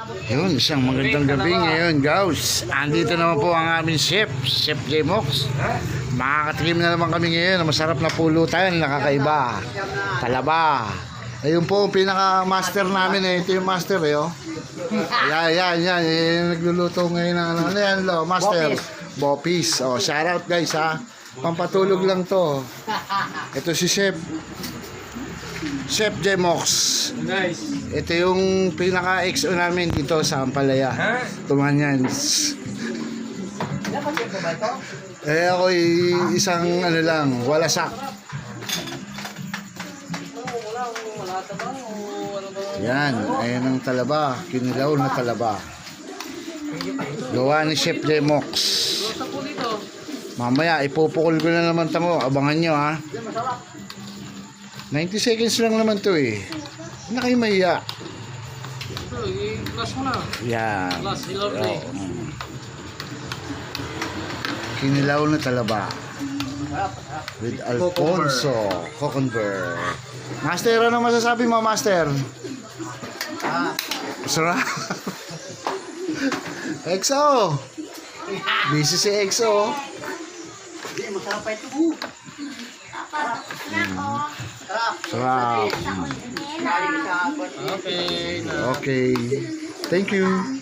Yun, isang magandang gabi ngayon, guys. Andito naman po ang aming chef, Chef J-Mox. Makakatikim na naman kami ngayon ng masarap na pulutan, nakakaiba. Talaba. Ayun po ang pinaka-master namin eh. Ito yung master eh, oh. Yan. Nagluluto ngayon ng ano yan, lo, master. Bopis. Oh, shout out guys ha. Pampatulog lang to. Ito si Chef. Chef J-Mox. Nice. Ito yung pinaka-XO namin dito sa Ampalaya. Tumanyan. Eh ako isang ano lang, walasak. Yan, ayan ang talaba. Kinilaw na talaba. Gawa ni Chef J-Mox. Mamaya, ipupukol ko na naman tamo. Abangan nyo ha. 90 seconds lang naman to eh. Hindi na kayo mahiya. Last mo na. Yan. Last, lovely. Kinilaw na talaba. With Alfonso Coconber. Master, ano masasabi mo, Master? Sarap. EXO. Busy si EXO. Sarap. Okay. Okay. Thank you.